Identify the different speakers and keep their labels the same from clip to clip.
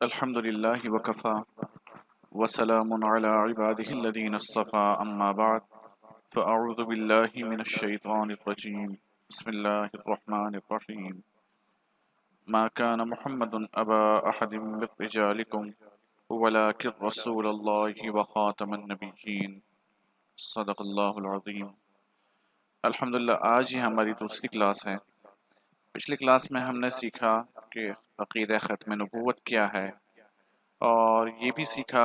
Speaker 1: الحمد لله وكفى وسلام على عباده الذين اصطفى أما بعد فأعوذ بالله من الشيطان الرجيم بسم الله الرحمن الرحيم ما كان محمد أبا أحد من رجالكم ولكن رسول الله وخاتم النبيين صدق الله العظيم۔ الحمدللہ آج ہی ہماری دوسری کلاس ہے۔ پچھلی کلاس میں ہم نے سیکھا کہ عقیدہ ختم نبوت کیا ہے، اور یہ بھی سیکھا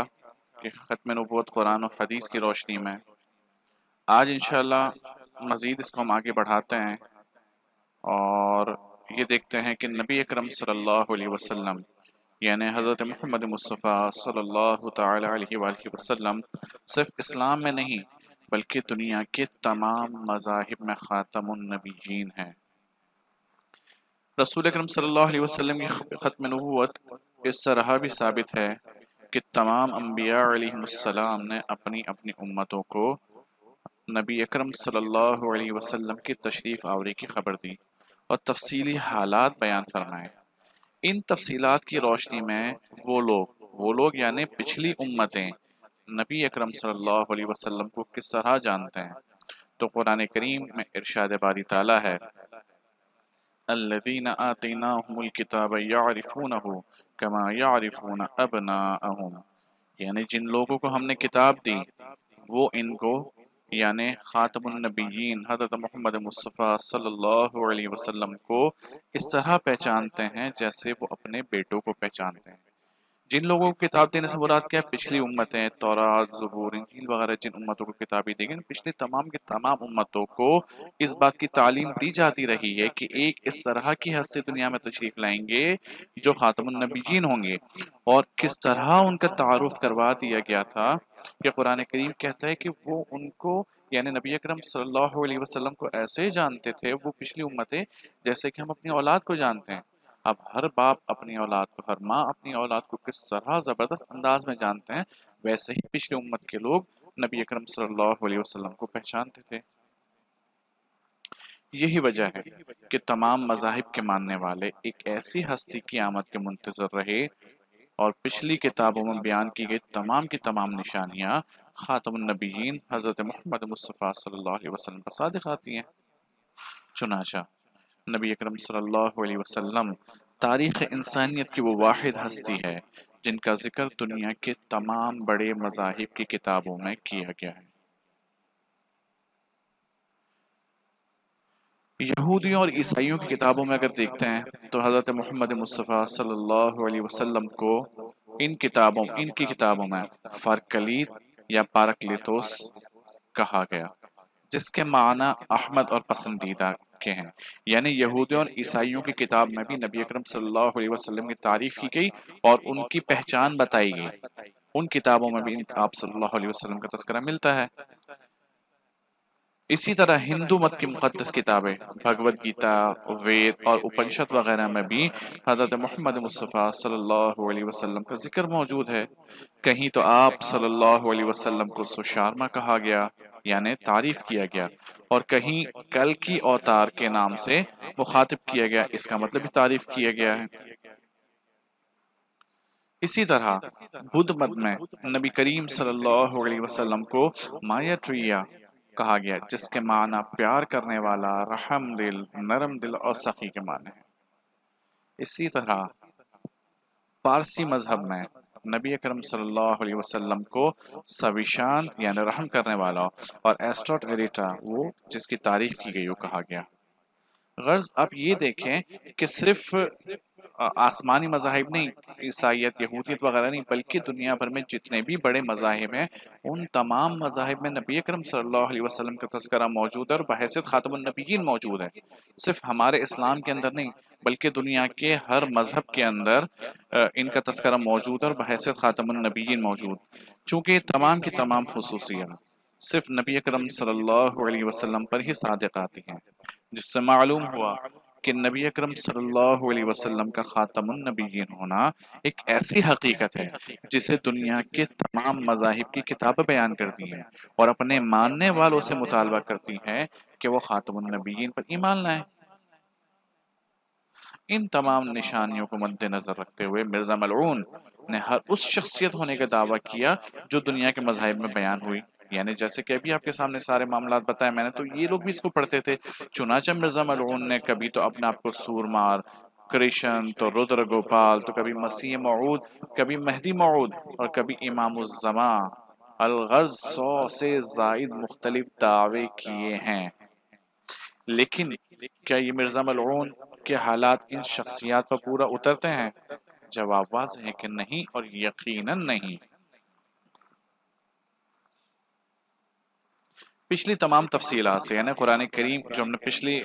Speaker 1: کہ ختم نبوت قرآن و حدیث کی روشنی میں۔ آج انشاءاللہ مزید اس کو ہم آگے بڑھاتے ہیں اور یہ دیکھتے ہیں کہ نبی اکرم صلی اللہ علیہ وسلم یعنی حضرت محمد مصطفیٰ صلی اللہ تعالی علیہ وآلہ وسلم صرف اسلام میں نہیں بلکہ دنیا کے تمام مذاہب میں خاتم النبیین ہیں۔ رسول اکرم صلی اللہ علیہ وسلم کی ختم نبوت اس طرح بھی ثابت ہے کہ تمام انبیاء علیہ السلام نے اپنی اپنی امتوں کو نبی اکرم صلی اللہ علیہ وسلم کی تشریف آوری کی خبر دی اور تفصیلی حالات بیان فرمائے۔ ان تفصیلات کی روشنی میں وہ لوگ یعنی پچھلی امتیں نبی اکرم صلی اللہ علیہ وسلم کو کس طرح جانتے ہیں، تو قرآن کریم میں ارشاد باری تعالیٰ ہے الذین آتیناہم الکتاب یعرفونہ کما یعرفون ابناءہم، یعنی جن لوگوں کو ہم نے کتاب دی وہ ان کو یعنی خاتم النبیین حضرت محمد مصطفیٰ صلی اللہ علیہ وسلم کو اس طرح پہچانتے ہیں جیسے وہ اپنے بیٹوں کو پہچانتے ہیں۔ جن لوگوں کو کتاب دینے سے مراد کیا ہے؟ پچھلی امتیں، تورات، زبور، انجیل وغیرہ جن امتوں کو کتابیں دی گئی، پچھلی تمام کی تمام امتوں کو اس بات کی تعلیم دی جاتی رہی ہے کہ ایک اس طرح کی ہستی دنیا میں تشریف لائیں گے جو خاتم النبیین ہوں گے، اور کس طرح ان کا تعارف کروا دیا گیا تھا کہ قرآن کریم کہتا ہے کہ وہ ان کو یعنی نبی اکرم صلی اللہ علیہ وسلم کو ایسے جانتے تھے وہ پچھلی امتیں جیسے کہ ہم اپنی اولاد کو جانتے ہیں۔ اب ہر باپ اپنی اولاد کو، ہر ماں اپنی اولاد کو کس طرح زبردست انداز میں جانتے ہیں، ویسے ہی پچھلی امت کے لوگ نبی اکرم صلی اللہ علیہ وسلم کو پہچانتے تھے۔ یہی وجہ ہے کہ تمام مذاہب کے ماننے والے ایک ایسی ہستی کی آمد کے منتظر رہے اور پچھلی کتابوں میں بیان کی گئی تمام کی تمام نشانیاں خاتم النبیین حضرت محمد مصطفیٰ صلی اللہ علیہ وسلم پر صادق آتی ہیں۔ چنانچہ نبی اکرم صلی اللہ علیہ وسلم تاریخ انسانیت کی وہ واحد ہستی ہے جن کا ذکر دنیا کے تمام بڑے مذاہب کی کتابوں میں کیا گیا ہے۔ یہودیوں اور عیسائیوں کی کتابوں میں اگر دیکھتے ہیں تو حضرت محمد مصطفیٰ صلی اللہ علیہ وسلم کو ان کی کتابوں میں فرقلیت یا پارکلیتوس کہا گیا، جس کے معنی احمد اور پسندیدہ کے ہیں۔ یعنی یہودیوں اور عیسائیوں کی کتاب میں بھی نبی اکرم صلی اللہ علیہ وسلم کی تعریف کی گئی اور ان کی پہچان بتائی گئی۔ ان کتابوں میں بھی آپ صلی اللہ علیہ وسلم کا تذکرہ ملتا ہے۔ اسی طرح ہندو مت کی مقدس کتابیں بھگوت گیتا، وید اور اپنشد وغیرہ میں بھی حضرت محمد مصطفیٰ صلی اللہ علیہ وسلم کا ذکر موجود ہے۔ کہیں تو آپ صلی اللہ علیہ وسلم کو سشارما کہا گیا یعنی تعریف کیا گیا، اور کہیں کل کی اوتار کے نام سے مخاطب کیا گیا، اس کا مطلب بھی تعریف کیا گیا ہے۔ اسی طرح بدھ مت میں نبی کریم صلی اللہ علیہ وسلم کو مایاتریہ کہا گیا، جس کے معنی پیار کرنے والا، رحم دل، نرم دل اور سخی کے معنی ہیں۔ اسی طرح پارسی مذہب میں نبی اکرم صلی اللہ علیہ وسلم کو سویشان یعنی رحم کرنے والا اور ایسٹروٹ ایریٹا وہ جس کی تعریف کی گئی وہ کہا گیا۔ غرض آپ یہ دیکھیں کہ صرف آسمانی مذاہب نہیں، عیسائیت، یہودیت وغیرہ نہیں، بلکہ دنیا بھر میں جتنے بھی بڑے مذاہب ہیں ان تمام مذاہب میں نبی اکرم صلی اللہ علیہ وسلم کا تذکرہ موجود ہے اور بحیثیت خاتم النبیین موجود ہے۔ صرف ہمارے اسلام کے اندر نہیں بلکہ دنیا کے ہر مذہب کے اندر ان کا تذکرہ موجود ہے اور بحیثیت خاتم النبیین موجود، چونکہ تمام کی تمام خصوصیات صرف نبی اکرم صلی اللہ علیہ وسلم پر ہی صادق آتی ہیں، جس سے معلوم ہوا کہ نبی اکرم صلی اللہ علیہ وسلم کا خاتم النبیین ہونا ایک ایسی حقیقت ہے جسے دنیا کے تمام مذاہب کی کتابیں بیان کرتی ہیں اور اپنے ماننے والوں سے مطالبہ کرتی ہیں کہ وہ خاتم النبیین پر ایمان لائیں۔ ان تمام نشانیوں کو مد نظر رکھتے ہوئے مرزا ملعون نے ہر اس شخصیت ہونے کا دعویٰ کیا جو دنیا کے مذاہب میں بیان ہوئی، یعنی جیسے کہ ابھی آپ کے سامنے سارے معاملات بتائے میں نے، تو یہ لوگ بھی اس کو پڑھتے تھے۔ چنانچہ مرزا ملعون نے کبھی تو اپنے آپ کو سورمار، کرشن، تو رودر گوپال، تو کبھی مسیح موعود، کبھی مہدی موعود، اور کبھی امام الزمان، الغرض 100 سے زائد مختلف دعوے کیے ہیں۔ لیکن کیا یہ مرزا ملعون کے حالات ان شخصیات پر پورا اترتے ہیں؟ جواب واضح ہے کہ نہیں، اور یقیناً نہیں۔ پچھلی تمام تفصیلات سے، یعنی قرآن کریم جو ہم نے پچھلی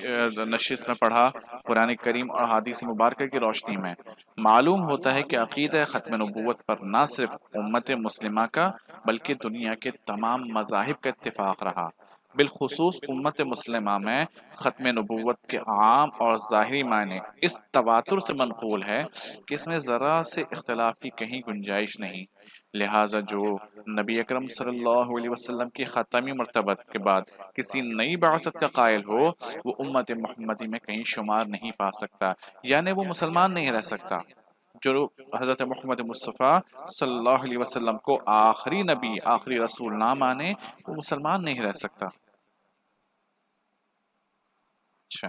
Speaker 1: نشست میں پڑھا، قرآن کریم اور حدیث مبارکہ کی روشنی میں معلوم ہوتا ہے کہ عقیدہ ختم نبوت پر نہ صرف امت مسلمہ کا بلکہ دنیا کے تمام مذاہب کا اتفاق رہا۔ بالخصوص امت مسلمہ میں ختم نبوت کے عام اور ظاہری معنی اس تواتر سے منقول ہے کہ اس میں ذرا سے اختلاف کی کہیں گنجائش نہیں۔ لہٰذا جو نبی اکرم صلی اللہ علیہ وسلم کی خاتمی مرتبت کے بعد کسی نئی بعثت کا قائل ہو، وہ امت محمدی میں کہیں شمار نہیں پا سکتا، یعنی وہ مسلمان نہیں رہ سکتا۔ جو حضرت محمد مصطفیٰ صلی اللہ علیہ وسلم کو آخری نبی، آخری رسول نہ مانے، وہ مسلمان نہیں رہ سکتا۔ اچھا،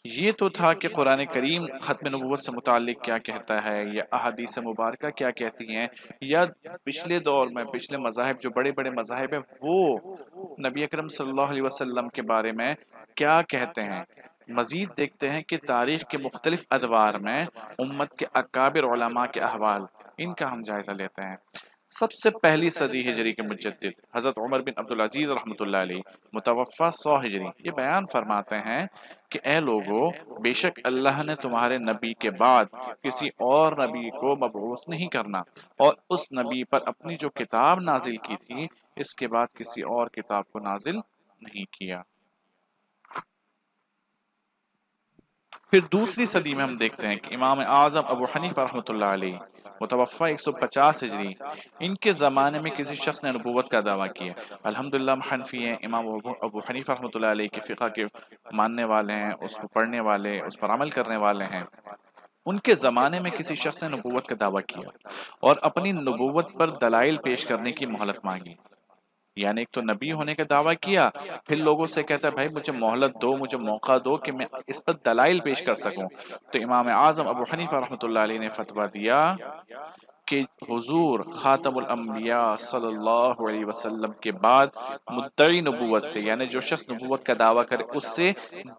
Speaker 1: یہ تو تھا کہ قرآن کریم ختم نبوت سے متعلق کیا کہتا ہے، یا احادیث مبارکہ کیا کہتی ہیں، یا پچھلے دور میں پچھلے مذاہب جو بڑے بڑے مذاہب ہیں وہ نبی اکرم صلی اللہ علیہ وسلم کے بارے میں کیا کہتے ہیں۔ مزید دیکھتے ہیں کہ تاریخ کے مختلف ادوار میں امت کے اکابر علماء کے احوال، ان کا ہم جائزہ لیتے ہیں۔ سب سے پہلی صدی ہجری کے مجدد حضرت عمر بن عبدالعزیز رحمۃ اللہ علیہ، متوفہ 100 ہجری، یہ بیان فرماتے ہیں کہ اے لوگو، بے شک اللہ نے تمہارے نبی کے بعد کسی اور نبی کو مبعوث نہیں کرنا، اور اس نبی پر اپنی جو کتاب نازل کی تھی اس کے بعد کسی اور کتاب کو نازل نہیں کیا۔ پھر دوسری صدی میں ہم دیکھتے ہیں کہ امام اعظم ابو حنیفہ رحمۃ اللہ علیہ، متوفہ 150 ہجری، ان کے زمانے میں کسی شخص نے نبوت کا دعویٰ کیا۔ الحمدللہ ہم حنفی ہیں، امام ابو حنیفہ رحمۃ اللہ علیہ کے فقہ کے ماننے والے ہیں، اس کو پڑھنے والے، اس پر عمل کرنے والے ہیں۔ ان کے زمانے میں کسی شخص نے نبوت کا دعویٰ کیا اور اپنی نبوت پر دلائل پیش کرنے کی مہلت مانگی، یعنی ایک تو نبی ہونے کا دعویٰ کیا، پھر لوگوں سے کہتا ہے بھائی مجھے مہلت دو، مجھے موقع دو کہ میں اس پر دلائل پیش کر سکوں۔ تو امام اعظم ابو حنیفہ رحمۃ اللہ علیہ نے فتویٰ دیا کہ حضور خاتم الانبیاء صلی اللہ علیہ وسلم کے بعد مدعی نبوت سے، یعنی جو شخص نبوت کا دعویٰ کرے اس سے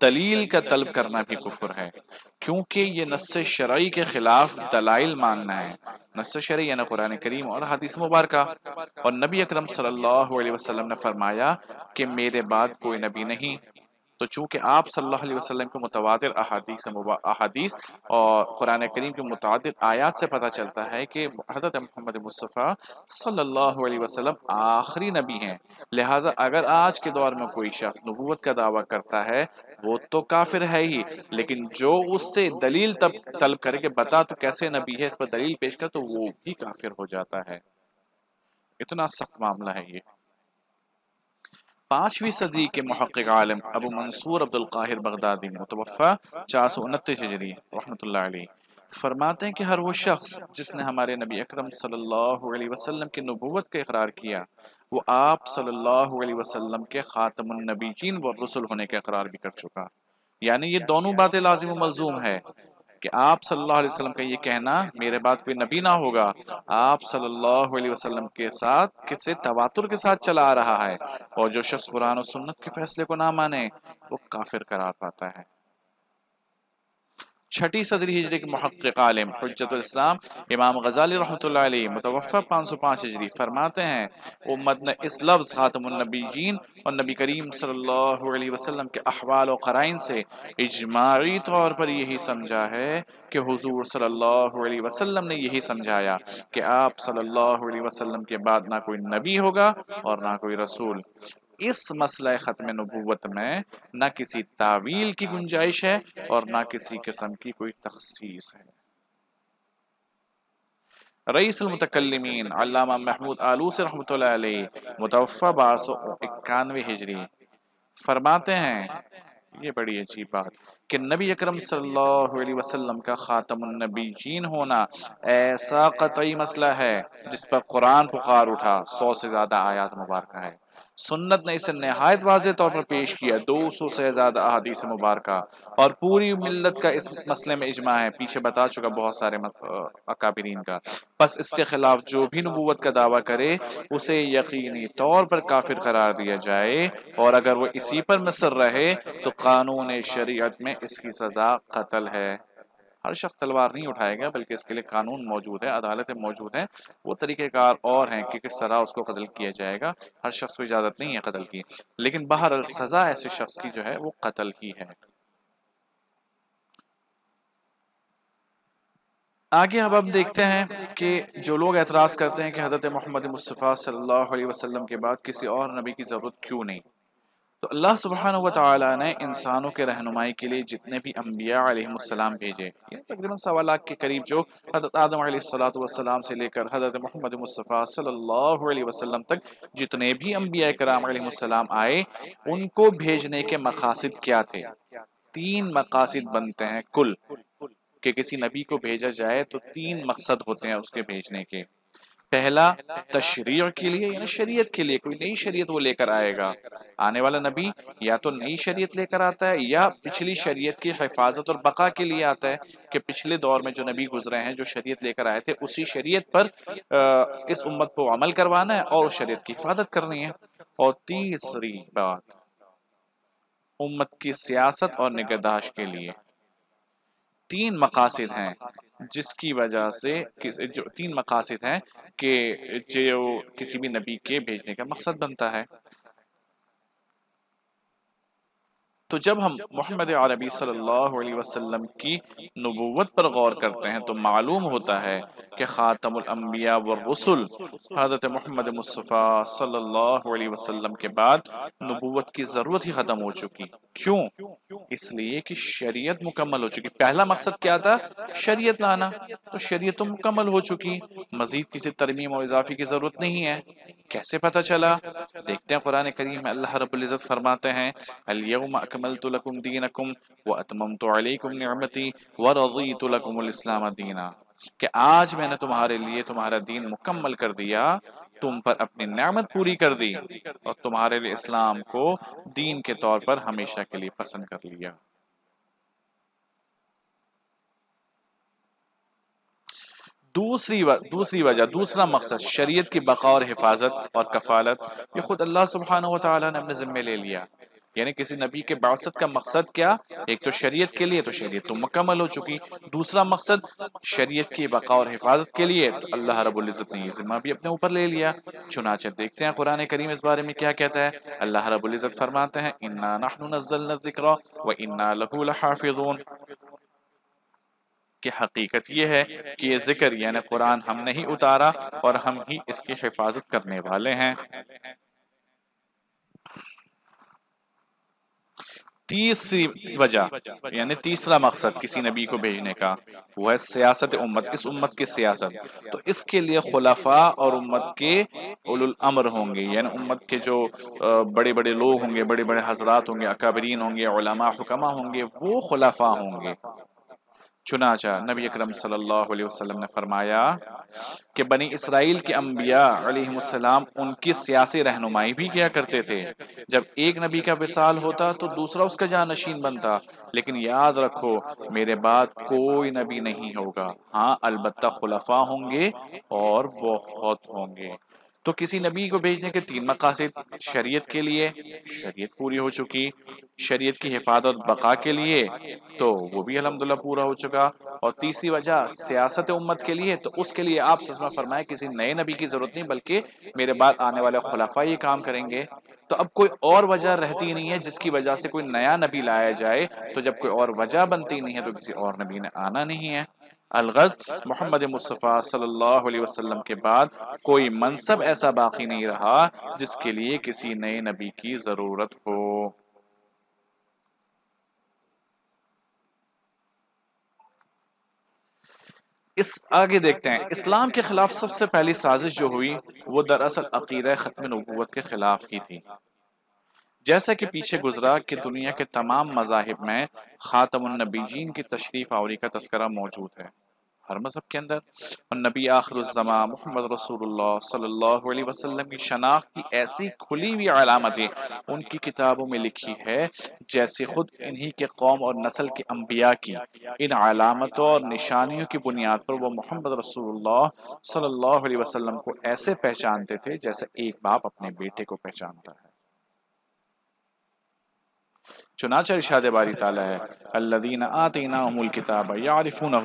Speaker 1: دلیل کا طلب کرنا بھی کفر ہے، کیونکہ یہ نص شرعی کے خلاف دلائل مانگنا ہے۔ نص شرعی یعنی قرآن کریم اور حدیث مبارکہ، اور نبی اکرم صلی اللہ علیہ وسلم نے فرمایا کہ میرے بعد کوئی نبی نہیں۔ تو چونکہ آپ صلی اللہ علیہ وسلم کے متواتر احادیث اور قرآن کریم کے متعدد آیات سے پتہ چلتا ہے کہ حضرت محمد مصطفیٰ صلی اللہ علیہ وسلم آخری نبی ہیں۔ لہٰذا اگر آج کے دور میں کوئی شخص نبوت کا دعویٰ کرتا ہے وہ تو کافر ہے ہی، لیکن جو اس سے دلیل طلب کرے کہ بتا تو کیسے نبی ہے، اس پر دلیل پیش کر، تو وہ بھی کافر ہو جاتا ہے۔ اتنا سخت معاملہ ہے یہ۔ 5ویں صدی کے محقق عالم ابو منصور عبد القاہر بغدادی، متوفہ 429 ہجری، رحمۃ اللہ علیہ، فرماتے ہیں کہ ہر وہ شخص جس نے ہمارے نبی اکرم صلی اللہ علیہ وسلم کی نبوت کا اقرار کیا، وہ آپ صلی اللہ علیہ وسلم کے خاتم النبیین و رسول ہونے کا اقرار بھی کر چکا۔ یعنی یہ دونوں باتیں لازم و ملزوم ہے کہ آپ صلی اللہ علیہ وسلم کا یہ کہنا میرے بعد کوئی نبی نہ ہوگا، آپ صلی اللہ علیہ وسلم کے ساتھ کسی تواتر کے ساتھ چلا آ رہا ہے، اور جو شخص قرآن و سنت کے فیصلے کو نہ مانے وہ کافر قرار پاتا ہے۔ 6 صدی ہجری کے محقق عالم حجت الاسلام امام غزالی رحمۃ اللہ علیہ، متوفہ 505 ہجری، فرماتے ہیں امت نے اس لفظ خاتم النبیین اور نبی کریم صلی اللہ علیہ وسلم کے احوال و قرائن سے اجماعی طور پر یہی سمجھا ہے کہ حضور صلی اللہ علیہ وسلم نے یہی سمجھایا کہ آپ صلی اللہ علیہ وسلم کے بعد نہ کوئی نبی ہوگا اور نہ کوئی رسول۔ اس مسئلہ ختم نبوت میں نہ کسی تعویل کی گنجائش ہے اور نہ کسی قسم کی کوئی تخصیص ہے۔ رئیس المتکلمین علامہ محمود آلوسی رحمۃ اللہ علیہ، متوفہ 1291 ہجری، فرماتے ہیں یہ بڑی عجیب بات کہ نبی اکرم صلی اللہ علیہ وسلم کا خاتم النبیین ہونا ایسا قطعی مسئلہ ہے جس پر قرآن پکار اٹھا، 100 سے زیادہ آیات مبارکہ ہے، سنت نے اسے نہایت واضح طور پر پیش کیا، 200 سے زیادہ احادیث مبارکہ، اور پوری ملت کا اس مسئلے میں اجماع ہے، پیچھے بتا چکا بہت سارے اکابرین کا۔ پس اس کے خلاف جو بھی نبوت کا دعویٰ کرے اسے یقینی طور پر کافر قرار دیا جائے، اور اگر وہ اسی پر مصر رہے تو قانون شریعت میں اس کی سزا قتل ہے۔ ہر شخص تلوار نہیں اٹھائے گا، بلکہ اس کے لیے قانون موجود ہے، عدالتیں موجود ہیں، وہ طریقہ کار اور ہیں کہ کس طرح اس کو قتل کیا جائے گا۔ ہر شخص کو اجازت نہیں ہے قتل کی، لیکن بہرحال سزا ایسے شخص کی جو ہے وہ قتل ہی ہے۔ آگے اب ہم دیکھتے ہیں کہ جو لوگ اعتراض کرتے ہیں کہ حضرت محمد مصطفیٰ صلی اللہ علیہ وسلم کے بعد کسی اور نبی کی ضرورت کیوں نہیں، تو اللہ سبحانہ و تعالی نے انسانوں کے رہنمائی کے لیے جتنے بھی انبیاء علیہ السلام بھیجے، یہ تقریباً 1.25 کے قریب، جو حضرت آدم علیہ السلام سے لے کر حضرت محمد مصطفیٰ صلی اللہ علیہ وسلم تک جتنے بھی انبیاء کرام علیہ السلام آئے، ان کو بھیجنے کے مقاصد کیا تھے؟ 3 مقاصد بنتے ہیں کل، کہ کسی نبی کو بھیجا جائے تو 3 مقصد ہوتے ہیں اس کے بھیجنے کے۔ پہلا، تشریع کے لیے، یعنی شریعت کے لیے، کوئی نئی شریعت وہ لے کر آئے گا۔ آنے والا نبی یا تو نئی شریعت لے کر آتا ہے یا پچھلی شریعت کی حفاظت اور بقا کے لیے آتا ہے، کہ پچھلے دور میں جو نبی گزرے ہیں جو شریعت لے کر آئے تھے اسی شریعت پر اس امت کو عمل کروانا ہے اور اس شریعت کی حفاظت کرنی ہے۔ اور تیسری بات، امت کی سیاست اور نگہداشت کے لیے۔ 3 مقاصد ہیں جس کی وجہ سے، جو 3 مقاصد ہیں کہ جو کسی بھی نبی کے بھیجنے کا مقصد بنتا ہے۔ تو جب ہم محمد عربی صلی اللہ علیہ وسلم کی نبوت پر غور کرتے ہیں تو معلوم ہوتا ہے کہ خاتم الانبیاء والرسل حضرت محمد مصطفیٰ صلی اللہ علیہ وسلم کے بعد نبوت کی ضرورت ہی ختم ہو چکی۔ کیوں؟ اس لیے کہ شریعت مکمل ہو چکی۔ پہلا مقصد کیا تھا؟ شریعت لانا، تو شریعت تو مکمل ہو چکی، مزید کسی ترمیم و اضافی کی ضرورت نہیں ہے۔ کیسے پتہ چلا؟ دیکھتے ہیں قرآن کریم میں اللہ رب العزت فرماتے ہیں اليوم اکملت لکم دینکم واتممت علیکم نعمتی ورضیت لکم الاسلام دینا، کہ آج میں نے تمہارے لیے تمہارا دین مکمل کر دیا، تم پر اپنی نعمت پوری کر دی اور تمہارے لیے اسلام کو دین کے طور پر ہمیشہ کے لیے پسند کر لیا۔ دوسری وجہ، دوسرا مقصد شریعت کی بقا اور حفاظت اور کفالت، یہ خود اللہ سبحانہ و تعالیٰ نے اپنے ذمے لے لیا۔ یعنی کسی نبی کے بعثت کا مقصد کیا؟ ایک تو شریعت کے لیے، تو شریعت تو مکمل ہو چکی، دوسرا مقصد شریعت کی بقا اور حفاظت کے لیے، تو اللہ رب العزت نے یہ ذمہ بھی اپنے اوپر لے لیا۔ چنانچہ دیکھتے ہیں قرآن کریم اس بارے میں کیا کہتا ہے۔ اللہ رب العزت فرماتے ہیں انا نحن نزلنا الذکر وانا لہ لحافظون، کہ حقیقت یہ ہے کہ یہ ذکر یعنی قرآن ہم نے ہی اتارا اور ہم ہی اس کی حفاظت کرنے والے ہیں۔ تیسری وجہ یعنی تیسرا مقصد کسی نبی کو بھیجنے کا، وہ ہے سیاست امت، اس امت کی سیاست۔ تو اس کے لیے خلفاء اور امت کے اولو الامر ہوں گے، یعنی امت کے جو بڑے بڑے لوگ ہوں گے، بڑے بڑے حضرات ہوں گے، اکابرین ہوں گے، علماء حکماء ہوں گے، وہ خلفاء ہوں گے۔ چنانچہ نبی اکرم صلی اللہ علیہ وسلم نے فرمایا کہ بنی اسرائیل کے انبیاء علیہ السلام ان کی سیاسی رہنمائی بھی کیا کرتے تھے۔ جب ایک نبی کا وصال ہوتا تو دوسرا اس کا جانشین بنتا، لیکن یاد رکھو میرے بعد کوئی نبی نہیں ہوگا، ہاں البتہ خلفاء ہوں گے اور بہت ہوں گے۔ تو کسی نبی کو بھیجنے کے 3 مقاصد، شریعت کے لیے، شریعت پوری ہو چکی، شریعت کی حفاظت بقا کے لیے، تو وہ بھی الحمدللہ پورا ہو چکا، اور تیسری وجہ سیاست امت کے لیے، تو اس کے لیے آپ صلی اللہ علیہ وسلم فرمائے کسی نئے نبی کی ضرورت نہیں، بلکہ میرے بعد آنے والے خلفاء یہ کام کریں گے۔ تو اب کوئی اور وجہ رہتی نہیں ہے جس کی وجہ سے کوئی نیا نبی لایا جائے، تو جب کوئی اور وجہ بنتی نہیں ہے تو کسی اور نبی نے آنا نہیں ہے۔ الغرض محمد مصطفیٰ صلی اللہ علیہ وسلم کے بعد کوئی منصب ایسا باقی نہیں رہا جس کے لیے کسی نئے نبی کی ضرورت ہو۔ آگے دیکھتے ہیں، اسلام کے خلاف سب سے پہلی سازش جو ہوئی وہ دراصل عقیدہ ختم نبوت کے خلاف کی تھی۔ جیسا کہ پیچھے گزرا کہ دنیا کے تمام مذاہب میں خاتم النبیین کی تشریف آوری کا تذکرہ موجود ہے، ہر مذہب کے اندر، اور نبی آخر الزمان محمد رسول اللہ صلی اللہ علیہ وسلم کی شناخت کی ایسی کھلی ہوئی علامتیں ان کی کتابوں میں لکھی ہے جیسے خود انہی کے قوم اور نسل کے انبیاء کی ان علامتوں اور نشانیوں کی بنیاد پر وہ محمد رسول اللہ صلی اللہ علیہ وسلم کو ایسے پہچانتے تھے جیسے ایک باپ اپنے بیٹے کو پہچانتا ہے۔ چنانچہ ارشاد باری تعالیٰ ہے الذین آتیناہم الکتاب یعرفونہ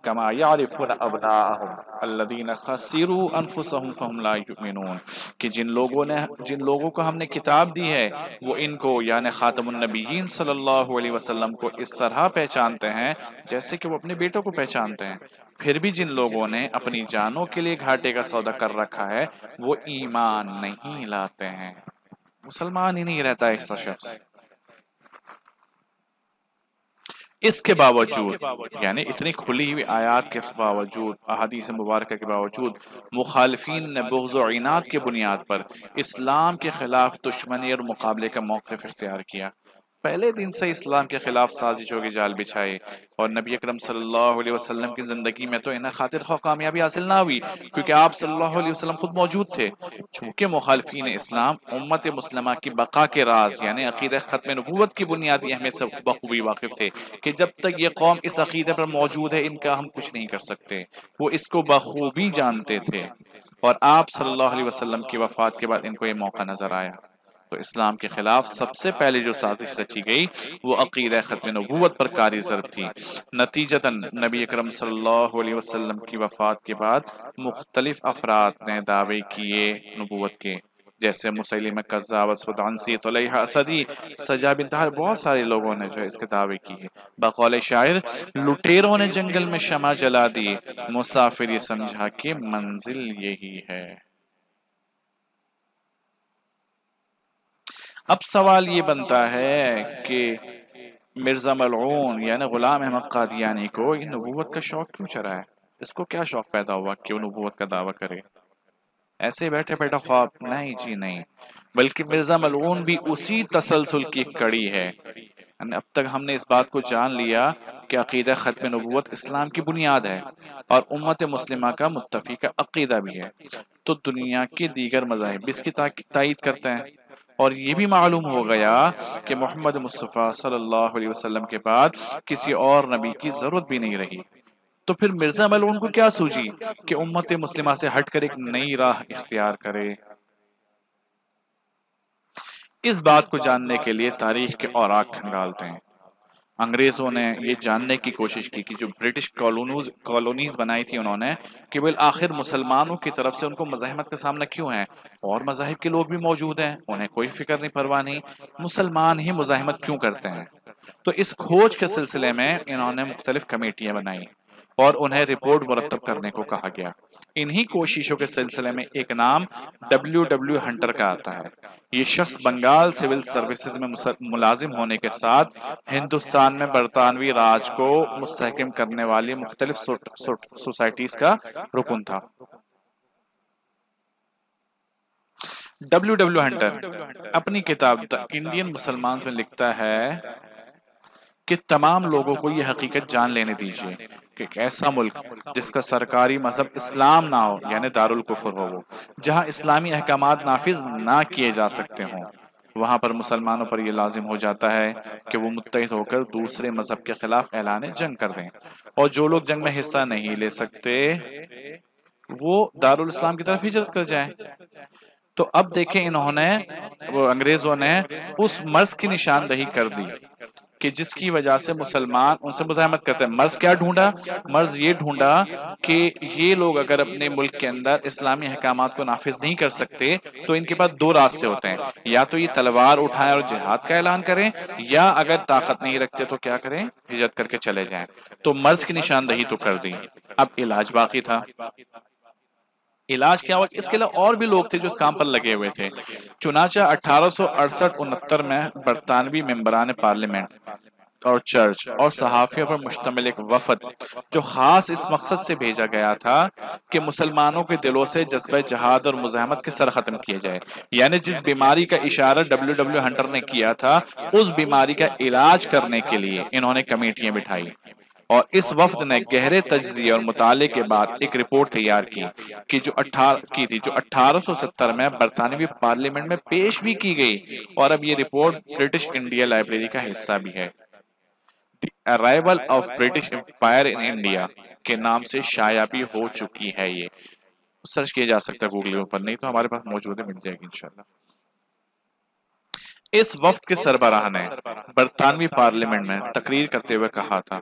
Speaker 1: کما یعرفون ابناءہم الذین خسروا انفسہم فہم لا یؤمنون، کہ جن لوگوں کو ہم نے کتاب دی ہے وہ ان کو یعنی خاتم النبیین صلی اللہ علیہ وسلم کو اس طرح پہچانتے ہیں جیسے کہ وہ اپنے بیٹوں کو پہچانتے ہیں، پھر بھی جن لوگوں نے اپنی جانوں کے لیے گھاٹے کا سودا کر رکھا ہے وہ ایمان نہیں لاتے ہیں۔ مسلمان ہی نہیں رہتا ایسا شخص۔ اس کے باوجود یعنی اتنی کھلی ہوئی آیات کے باوجود، احادیث مبارکہ کے باوجود، مخالفین نے بغض و عناد کی بنیاد پر اسلام کے خلاف دشمنی اور مقابلے کا موقف اختیار کیا، پہلے دن سے اسلام کے خلاف سازشوں کی جال بچھائی، اور نبی اکرم صلی اللہ علیہ وسلم کی زندگی میں تو انہیں خاطر خواہ کامیابی حاصل نہ ہوئی کیونکہ آپ صلی اللہ علیہ وسلم خود موجود تھے۔ چونکہ مخالفین اسلام امت مسلمہ کی بقا کے راز یعنی عقیدہ ختم نبوت کی بنیادی اہمیت سے بخوبی واقف تھے کہ جب تک یہ قوم اس عقیدے پر موجود ہے ان کا ہم کچھ نہیں کر سکتے، وہ اس کو بخوبی جانتے تھے، اور آپ صلی اللہ علیہ وسلم کی وفات کے بعد ان کو یہ موقع نظر آیا تو اسلام کے خلاف سب سے پہلے جو سازش رچی گئی وہ عقیدہ ختم نبوت پر کاری ضرب تھی۔ نتیجتاً نبی اکرم صلی اللہ علیہ وسلم کی وفات کے بعد مختلف افراد نے دعوے کیے نبوت کے، جیسے مسیلمہ کذاب، اسود عنسی، طلیحہ اسدی، سجا بن طاہر، بہت سارے لوگوں نے جو ہے اس کے دعوے کی ہے۔ بقول شاعر لٹیروں نے جنگل میں شمع جلا دی، مسافر یہ سمجھا کہ منزل یہی ہے۔ اب سوال یہ بنتا ہے کہ مرزا ملعون یعنی غلام احمد قادیانی کو یہ نبوت کا شوق کیوں چڑھا ہے؟ اس کو کیا شوق پیدا ہوا کہ وہ نبوت کا دعویٰ کرے؟ ایسے بیٹھے بیٹھے خواب نہیں جی نہیں، بلکہ مرزا ملعون بھی اسی تسلسل کی کڑی ہے۔ اب تک ہم نے اس بات کو جان لیا کہ عقیدہ ختم نبوت اسلام کی بنیاد ہے اور امت مسلمہ کا متفقہ عقیدہ بھی ہے، تو دنیا کے دیگر مذاہب بھی اس کی تائید کرتے ہیں، اور یہ بھی معلوم ہو گیا کہ محمد مصطفیٰ صلی اللہ علیہ وسلم کے بعد کسی اور نبی کی ضرورت بھی نہیں رہی، تو پھر مرزا ملعون کو کیا سوجی کہ امت مسلمہ سے ہٹ کر ایک نئی راہ اختیار کرے؟ اس بات کو جاننے کے لیے تاریخ کے اوراق کھنگالتے ہیں۔ انگریزوں نے یہ جاننے کی کوشش کی کہ جو برٹش کالونیز بنائی تھی انہوں نے کہ بالآخر مسلمانوں کی طرف سے ان کو مزاحمت کا سامنا کیوں ہے، اور مذاہب کے لوگ بھی موجود ہیں، انہیں کوئی فکر نہیں، پرواہ نہیں، مسلمان ہی مزاحمت کیوں کرتے ہیں؟ تو اس کھوج کے سلسلے میں انہوں نے مختلف کمیٹیاں بنائی اور انہیں رپورٹ مرتب کرنے کو کہا گیا۔ انہی کوششوں کے سلسلے میں ایک نام ڈبلیو ہنٹر کا آتا ہے۔ یہ شخص بنگال سول سروسز میں ملازم ہونے کے ساتھ ہندوستان میں برطانوی راج کو مستحکم کرنے والی مختلف سوسائٹیز کا رکن تھا۔ ڈبلیو ہنٹر اپنی کتاب دی انڈین مسلمانز میں لکھتا ہے کہ تمام لوگوں کو یہ حقیقت جان لینے دیجیے کہ ایک ایسا ملک جس کا سرکاری مذہب اسلام نہ ہو یعنی دارالکفر ہو، وہ جہاں اسلامی احکامات نافذ نہ کیے جا سکتے ہوں، وہاں پر مسلمانوں پر یہ لازم ہو جاتا ہے کہ وہ متحد ہو کر دوسرے مذہب کے خلاف اعلان جنگ کر دیں، اور جو لوگ جنگ میں حصہ نہیں لے سکتے وہ دارالاسلام کی طرف ہجرت کر جائیں۔ تو اب دیکھیں انہوں نے وہ انگریزوں نے اس مرض کی نشاندہی کر دی کہ جس کی وجہ سے مسلمان ان سے مزاحمت کرتے ہیں۔ مرض کیا ڈھونڈا؟ مرض یہ ڈھونڈا کہ یہ لوگ اگر اپنے ملک کے اندر اسلامی احکامات کو نافذ نہیں کر سکتے تو ان کے پاس دو راستے ہوتے ہیں، یا تو یہ تلوار اٹھائیں اور جہاد کا اعلان کریں، یا اگر طاقت نہیں رکھتے تو کیا کریں؟ ہجرت کر کے چلے جائیں۔ تو مرض کی نشاندہی تو کر دی، اب علاج باقی تھا۔ علاج کیا ہوا؟ اس کے علاوہ اور بھی لوگ تھے جو اس کام پر لگے ہوئے تھے۔ چنانچہ 1868-69 میں برطانوی ممبران پارلیمنٹ اور چرچ اور صحافیوں پر مشتمل ایک وفد جو خاص اس مقصد سے بھیجا گیا تھا کہ مسلمانوں کے دلوں سے جذبہ جہاد اور مزاحمت کس طرح ختم کیا جائے. یعنی جس بیماری کا اشارہ ڈبلیو ہنٹر نے کیا تھا اس بیماری کا علاج کرنے کے لیے انہوں نے کمیٹیاں بٹھائی اور اس وفد نے گہرے تجزیے اور مطالعے کے بعد ایک رپورٹ تیار کی جو 1870 میں برطانوی پارلیمنٹ میں پیش بھی کی گئی اور اب یہ رپورٹ برٹش انڈیا لائبریری کا حصہ بھی ہے. The arrival of British umpire in India کے نام سے شائع بھی ہو چکی ہے. یہ سرچ کیا جا سکتا ہے گوگل پر، نہیں تو ہمارے پاس موجود ہے، مل جائے گی انشاءاللہ. اس وفد کے سربراہ نے برطانوی پارلیمنٹ میں تقریر کرتے ہوئے کہا تھا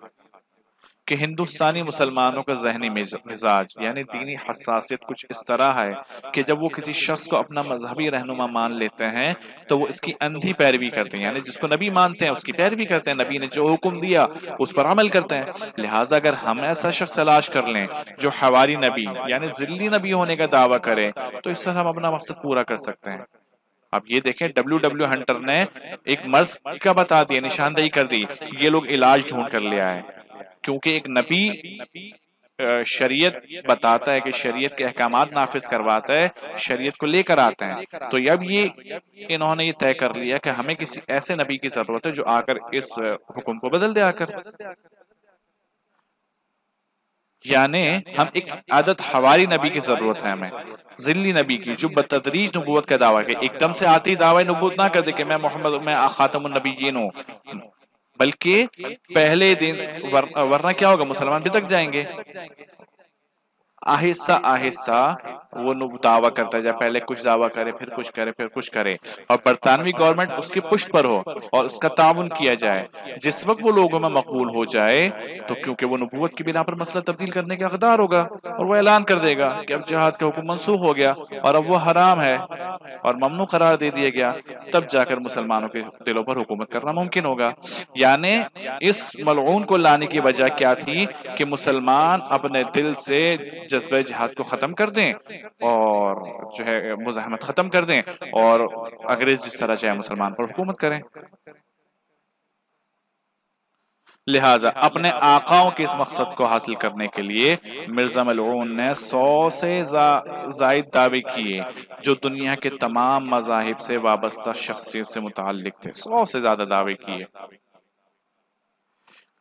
Speaker 1: کہ ہندوستانی مسلمانوں کا ذہنی مزاج یعنی دینی حساسیت کچھ اس طرح ہے کہ جب وہ کسی شخص کو اپنا مذہبی رہنما مان لیتے ہیں تو وہ اس کی اندھی پیروی کرتے ہیں، یعنی جس کو نبی مانتے ہیں اس کی پیروی کرتے ہیں، نبی نے جو حکم دیا اس پر عمل کرتے ہیں. لہٰذا اگر ہم ایسا شخص تلاش کر لیں جو حواری نبی یعنی ذلی نبی ہونے کا دعویٰ کرے تو اس سے ہم اپنا مقصد پورا کر سکتے ہیں. اب یہ دیکھیں ڈبلیو ہنٹر نے ایک مرض کا بتا دیا، نشاندہی کر دی، یہ لوگ علاج ڈھونڈ کر لے آئے کیونکہ ایک نبی شریعت بتاتا ہے کہ شریعت کے احکامات نافذ کرواتا ہے، شریعت کو لے کر آتے ہیں. تو اب انہوں نے یہ طے کر لیا کہ ہمیں کسی ایسے نبی کی ضرورت ہے جو آ کر اس حکم کو بدل دے. آ کر یعنی ہم ایک عادت حواری نبی کی ضرورت ہے، ہمیں ذلی نبی کی جو بتدریج نبوت کا دعویٰ کہ ایک دم سے آتی دعویٰ نبوت نہ کر دے کہ میں محمد میں خاتم النبیین ہوں، بلکہ پہلے دن ورنہ کیا ہوگا، مسلمان بھی تک جائیں گے. آہستہ آہستہ وہ دعویٰ کرتا جائے، پہلے کچھ دعویٰ کرے پھر کچھ کرے پھر کچھ کرے اور برطانوی گورنمنٹ اس کی پشت پر ہو اور اس کا تعاون کیا جائے. جس وقت وہ لوگوں میں مقبول ہو جائے تو کیونکہ وہ نبوت کی بنا پر مسئلہ تبدیل کرنے کے حقدار ہوگا اور وہ اعلان کر دے گا کہ اب جہاد کا حکم منسوخ ہو گیا اور اب وہ حرام ہے اور ممنوع قرار دے دیا گیا، تب جا کر مسلمانوں کے دلوں پر حکومت کرنا ممکن ہوگا. یعنی اس ملعون کو لانے کی وجہ کیا تھی کہ مسلمان اپنے دل سے جذبہ جہاد کو ختم کر دیں اور جو ہے مزاحمت ختم کر دیں اور انگریز جس طرح چاہے مسلمان پر حکومت کریں. لہٰذا اپنے آقاؤں کے اس مقصد کو حاصل کرنے کے لیے مرزا ملعون نے 100 سے زائد دعوے کیے جو دنیا کے تمام مذاہب سے وابستہ شخصیت سے متعلق تھے. 100 سے زیادہ دعوے کیے.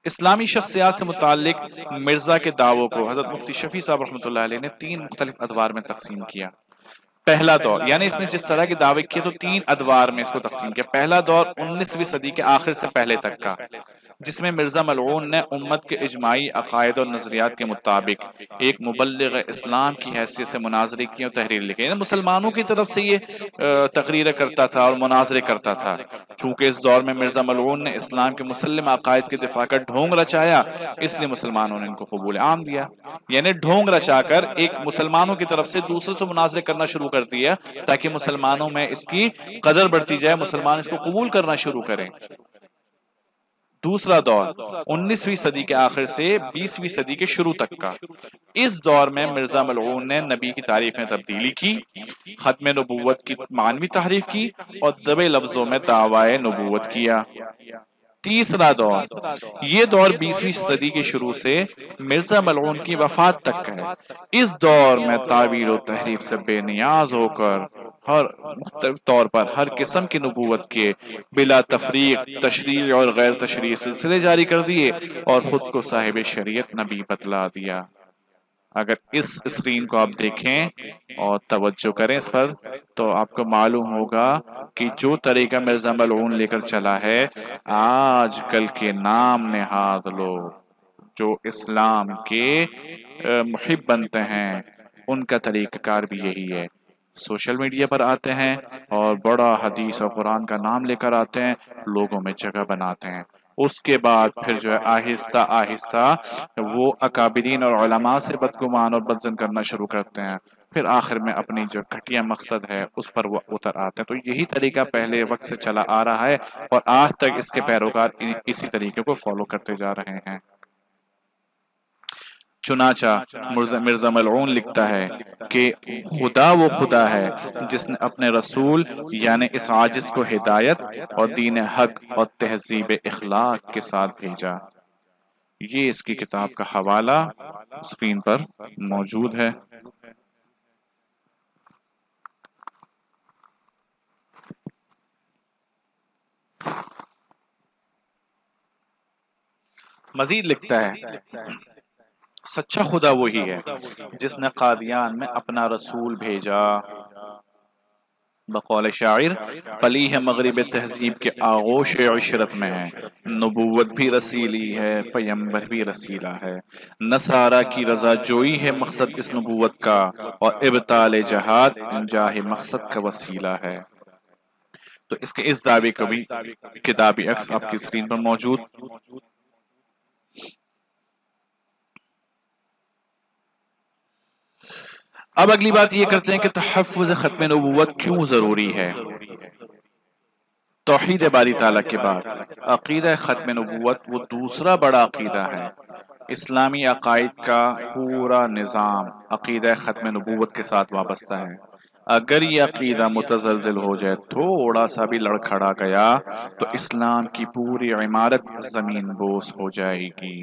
Speaker 1: اسلامی شخصیات سے متعلق مرزا کے دعووں کو حضرت مفتی شفیع صاحب رحمۃ اللہ علیہ نے 3 مختلف ادوار میں تقسیم کیا. پہلا دور یعنی اس نے جس طرح کے دعوے کیے تو 3 ادوار میں اس کو تقسیم کیا. پہلا دور 19ویں صدی کے آخر سے پہلے تک کا، جس میں مرزا ملعون نے امت کے اجماعی عقائد اور نظریات کے مطابق ایک مبلغ اسلام کی حیثیت سے مناظرے کی اور تحریر لکھی. یعنی مسلمانوں کی طرف سے یہ تقریر کرتا تھا اور مناظرے کرتا تھا. چونکہ اس دور میں مرزا ملعون نے اسلام کے مسلم عقائد کے دفاع کا ڈھونگ رچایا، اس لیے مسلمانوں نے ان کو قبول عام دیا. یعنی ڈھونگ رچا کر ایک مسلمانوں کی طرف سے دوسروں سے مناظرے کرنا شروع کر دیا تاکہ مسلمانوں میں اس کی قدر بڑھتی جائے، مسلمان اس کو قبول کرنا شروع کریں. دوسرا دور 19ویں صدی کے آخر سے 20ویں صدی کے شروع تک کا. اس دور میں مرزا ملعون نے نبی کی تعریف میں تبدیلی کی، ختم نبوت کی معنوی تحریف کی اور دبے لفظوں میں دعوی نبوت کیا. تیسرا دور یہ دور 20ویں صدی کی شروع سے مرزا ملعون کی وفات تک ہے. اس دور میں تعویل و تحریف سے بے نیاز ہو کر ہر مختلف طور پر ہر قسم کی نبوت کے بلا تفریق تشریع اور غیر تشریعی سلسلے جاری کر دیے اور خود کو صاحب شریعت نبی بتلا دیا. اگر اس اسکرین کو آپ دیکھیں اور توجہ کریں اس پر تو آپ کو معلوم ہوگا کہ جو طریقہ مرزا ملعون لے کر چلا ہے، آج کل کے نام نہاد لوگ جو اسلام کے محب بنتے ہیں ان کا طریقہ کار بھی یہی ہے. سوشل میڈیا پر آتے ہیں اور بڑا حدیث اور قرآن کا نام لے کر آتے ہیں، لوگوں میں جگہ بناتے ہیں. اس کے بعد پھر جو ہے آہستہ آہستہ وہ اکابرین اور علماء سے بدگمان اور بدظن کرنا شروع کرتے ہیں. پھر آخر میں اپنی جو گھٹیا مقصد ہے اس پر وہ اتر آتے ہیں. تو یہی طریقہ پہلے وقت سے چلا آ رہا ہے اور آج تک اس کے پیروکار اسی طریقے کو فالو کرتے جا رہے ہیں. چنانچہ مرزا ملعون لکھتا ہے کہ خدا وہ خدا ہے جس نے اپنے رسول یعنی اس عاجز کو ہدایت اور دین حق اور تہذیب اخلاق کے ساتھ بھیجا۔ یہ اس کی کتاب کا حوالہ اسکرین پر موجود ہے۔ مزید لکھتا ہے سچا خدا وہی ہے جس نے قادیان میں اپنا رسول بھیجا۔ بقول شاعر پلی ہے مغرب تہذیب کے آغوش عشرت میں ہے، نبوت بھی رسیلی ہے پیمبر بھی رسیلا ہے، نصارہ کی رضا جوئی ہے مقصد اس نبوت کا، اور ابطال جہاد جاہ مقصد کا وسیلہ ہے۔ تو اس کے اس دعوے کا بھی کتابی عکس آپ کی اسکرین پر موجود۔ اب اگلی بات یہ کرتے ہیں کہ تحفظ ختم نبوت کیوں ضروری ہے۔ توحید باری تعالیٰ کے بعد عقیدہ ختم نبوت وہ دوسرا بڑا عقیدہ ہے۔ اسلامی عقائد کا پورا نظام عقیدہ ختم نبوت کے ساتھ وابستہ ہے۔ اگر یہ عقیدہ متزلزل ہو جائے، تھوڑا سا بھی لڑکھڑا گیا، تو اسلام کی پوری عمارت زمین بوس ہو جائے گی۔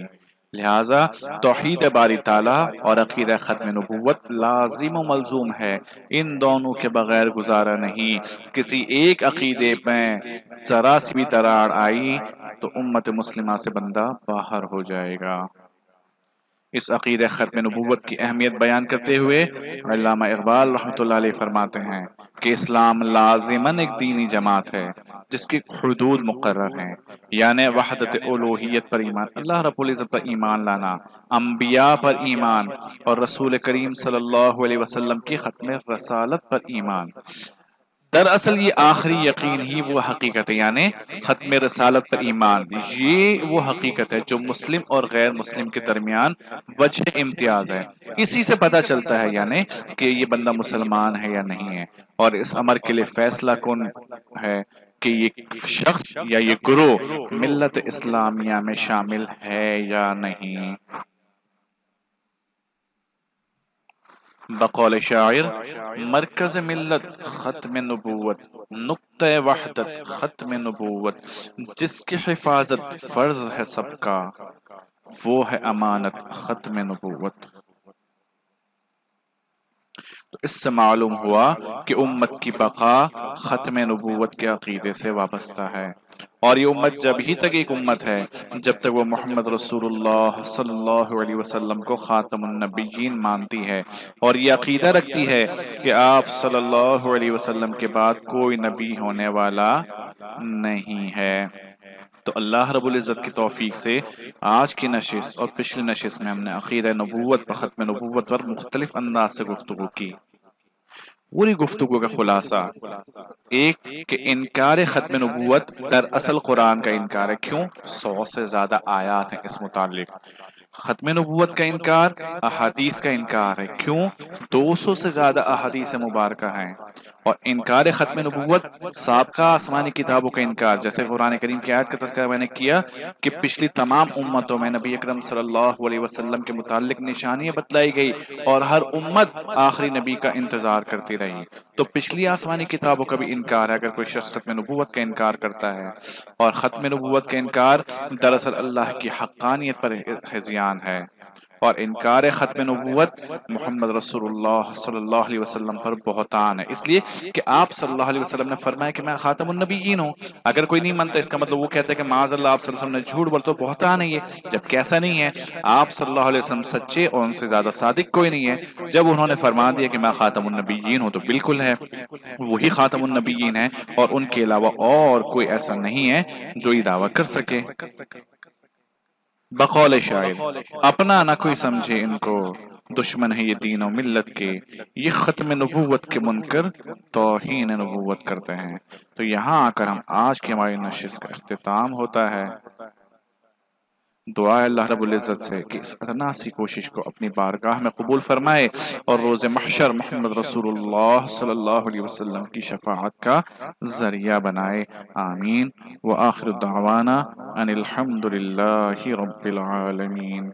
Speaker 1: لہٰذا توحید باری تعالیٰ اور عقیدہ ختم نبوت لازم و ملزوم ہے، ان دونوں کے بغیر گزارا نہیں۔ کسی ایک عقیدے میں ذرا سی بھی دراڑ آئی تو امت مسلمہ سے بندہ باہر ہو جائے گا۔ اس عقیدہ ختم نبوت کی اہمیت بیان کرتے ہوئے علامہ اقبال رحمۃ اللہ علیہ فرماتے ہیں کہ اسلام لازماً ایک دینی جماعت ہے جس کی حدود مقرر ہیں، یعنی وحدت الوہیت پر ایمان، اللہ رب العزت پر ایمان لانا، انبیاء پر ایمان، اور رسول کریم صلی اللہ علیہ وسلم کی ختم رسالت پر ایمان۔ دراصل یہ آخری یقین ہی وہ حقیقت ہے، یعنی ختم رسالت پر ایمان، یہ وہ حقیقت ہے جو مسلم اور غیر مسلم کے درمیان وجہ امتیاز ہے۔ اسی سے پتہ چلتا ہے یعنی کہ یہ بندہ مسلمان ہے یا نہیں ہے، اور اس امر کے لیے فیصلہ کن ہے کہ یہ شخص یا یہ گروہ ملت اسلامیہ میں شامل ہے یا نہیں۔ بقول شاعر مرکز ملت ختم نبوت، نقطہ وحدت ختم نبوت، جس کی حفاظت فرض ہے سب کا، وہ ہے امانت ختم نبوت۔ تو اس سے معلوم ہوا کہ امت کی بقا ختم نبوت کے عقیدے سے وابستہ ہے، اور یہ امت جب ہی تک ایک امت ہے جب تک وہ محمد رسول اللہ صلی اللہ علیہ وسلم کو خاتم النبیین مانتی ہے، اور یہ عقیدہ رکھتی ہے کہ آپ صلی اللہ علیہ وسلم کے بعد کوئی نبی ہونے والا نہیں ہے۔ تو اللہ رب العزت کی توفیق سے آج کی نشست اور پچھلی نشست میں ہم نے عقیدہ نبوت پر ختم نبوت پر مختلف انداز سے گفتگو کی۔ پوری گفتگو کا خلاصہ ایک کہ انکار ختم نبوت دراصل قرآن کا انکار ہے۔ کیوں؟ 100 سے زیادہ آیات ہیں اس متعلق۔ ختم نبوت کا انکار احادیث کا انکار ہے۔ کیوں؟ 200 سے زیادہ احادیث مبارکہ ہیں۔ اور انکار ختم نبوت سابقہ آسمانی کتابوں کا انکار، جیسے قرآن کریم کی آیت کا تذکرہ میں نے کیا کہ پچھلی تمام امتوں میں نبی اکرم صلی اللہ علیہ وسلم کے متعلق نشانیاں بتلائی گئی، اور ہر امت آخری نبی کا انتظار کرتی رہی۔ تو پچھلی آسمانی کتابوں کا بھی انکار ہے اگر کوئی شخص ختم نبوت کا انکار کرتا ہے، اور ختم نبوت کا انکار دراصل اللہ کی حقانیت پر ہذیان ہے، اور انکار ختم نبوت محمد رسول اللہ صلی اللہ علیہ وسلم پر بہتان ہے، اس لیے کہ آپ صلی اللہ علیہ وسلم نے فرمایا کہ میں خاتم النبیین ہوں۔ اگر کوئی نہیں مانتا اس کا مطلب وہ کہتا ہے کہ معاذ اللہ آپ صلی اللہ علیہ وسلم نے جھوٹ بول، تو بہتان ہے یہ، جبکہ ایسا نہیں ہے۔ آپ صلی اللہ علیہ وسلم سچے اور ان سے زیادہ صادق کوئی نہیں ہے۔ جب انہوں نے فرما دیا کہ میں خاتم النبیین ہوں تو بالکل ہے، وہی خاتم النبیین ہے، اور ان کے علاوہ اور کوئی ایسا نہیں ہے جو یہ دعویٰ کر سکے۔ بقول شاعر اپنا نہ کوئی سمجھے ان کو، دشمن ہے یہ دین و ملت کے، یہ ختم نبوت کے منکر توہین نبوت کرتے ہیں۔ تو یہاں آ کر ہم آج کی ہماری نشست کا اختتام ہوتا ہے۔ دعا ہے اللہ رب العزت سے کہ اس ادنا سی کوشش کو اپنی بارگاہ میں قبول فرمائے، اور روز محشر محمد رسول اللہ صلی اللہ علیہ وسلم کی شفاعت کا ذریعہ بنائے۔ آمین۔ وآخر دعوانا ان الحمد للہ رب العالمین۔